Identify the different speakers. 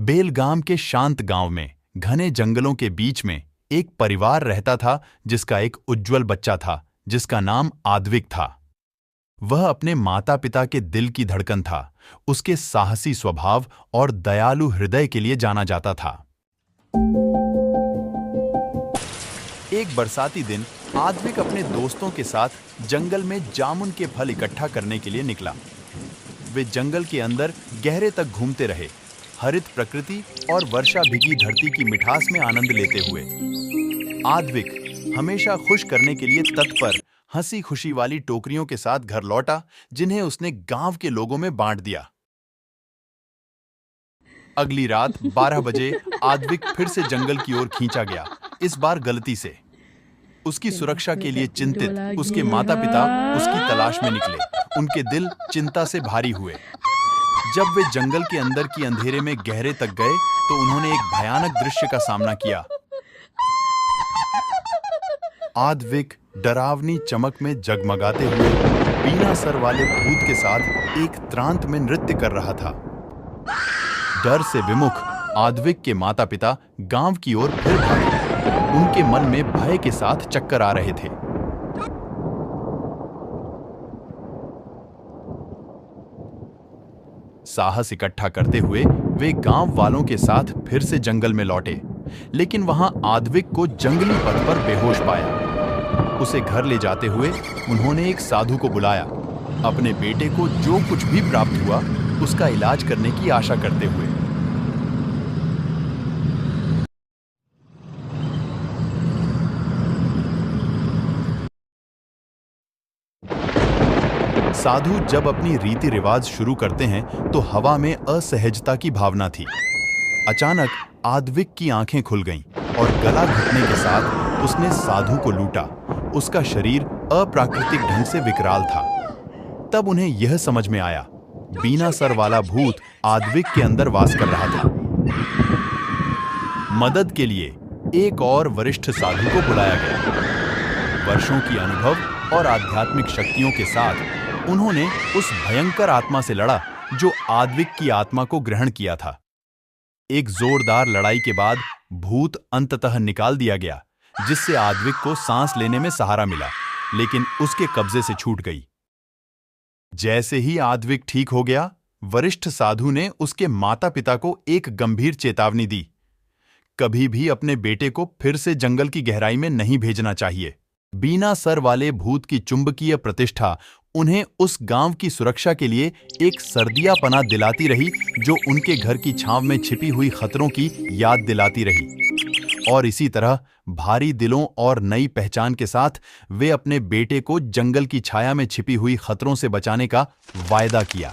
Speaker 1: बेलगाम के शांत गांव में घने जंगलों के बीच में एक परिवार रहता था जिसका एक उज्जवल बच्चा था जिसका नाम आद्विक था। वह अपने माता पिता के दिल की धड़कन था। उसके साहसी स्वभाव और दयालु हृदय के लिए जाना जाता था। एक बरसाती दिन आद्विक अपने दोस्तों के साथ जंगल में जामुन के फल इकट्ठा करने के लिए निकला। वे जंगल के अंदर गहरे तक घूमते रहे, हरित प्रकृति और वर्षा भीगी धरती की मिठास में आनंद लेते हुए। आद्विक हमेशा खुश करने के लिए तत्पर हंसी खुशी वाली टोकरियों के साथ घर लौटा, जिन्हें उसने गांव के लोगों में बांट दिया। अगली रात 12 बजे आद्विक फिर से जंगल की ओर खींचा गया, इस बार गलती से। उसकी सुरक्षा के लिए चिंतित उसके माता पिता उसकी तलाश में निकले। उनके दिल चिंता से भारी हुए। जब वे जंगल के अंदर की अंधेरे में गहरे तक गए तो उन्होंने एक भयानक दृश्य का सामना किया। आद्विक डरावनी चमक में जगमगाते हुए बीना सर वाले भूत के साथ एक त्रांत में नृत्य कर रहा था। डर से विमुख आद्विक के माता पिता गांव की ओर फिर भागे। उनके मन में भय के साथ चक्कर आ रहे थे। साहस इकट्ठा करते हुए वे गांव वालों के साथ फिर से जंगल में लौटे, लेकिन वहां आद्विक को जंगली पथ पर बेहोश पाया। उसे घर ले जाते हुए उन्होंने एक साधु को बुलाया, अपने बेटे को जो कुछ भी प्राप्त हुआ उसका इलाज करने की आशा करते हुए। साधु जब अपनी रीति रिवाज शुरू करते हैं तो हवा में असहजता की भावना थी। अचानक आद्विक की आंखें खुल गईं और गला घुटने के साथ उसने साधु को लूटा। उसका शरीर अप्राकृतिक ढंग से विकराल था। तब उन्हें यह समझ में आया, बीना सर वाला भूत आद्विक के अंदर वास कर रहा था। मदद के लिए एक और वरिष्ठ साधु को बुलाया गया। वर्षों की अनुभव और आध्यात्मिक शक्तियों के साथ उन्होंने उस भयंकर आत्मा से लड़ा जो आद्विक की आत्मा को ग्रहण किया था। एक जोरदार लड़ाई के बाद भूत अंततः निकाल दिया गया, जिससे आद्विक को सांस लेने में सहारा मिला, लेकिन उसके कब्जे से छूट गई। जैसे ही आद्विक ठीक हो गया, वरिष्ठ साधु ने उसके माता पिता को एक गंभीर चेतावनी दी। कभी भी अपने बेटे को फिर से जंगल की गहराई में नहीं भेजना चाहिए। बीना सर वाले भूत की चुंबकीय प्रतिष्ठा उन्हें उस गांव की सुरक्षा के लिए एक सर्दियापना दिलाती रही, जो उनके घर की छांव में छिपी हुई खतरों की याद दिलाती रही। और इसी तरह भारी दिलों और नई पहचान के साथ वे अपने बेटे को जंगल की छाया में छिपी हुई खतरों से बचाने का वायदा किया।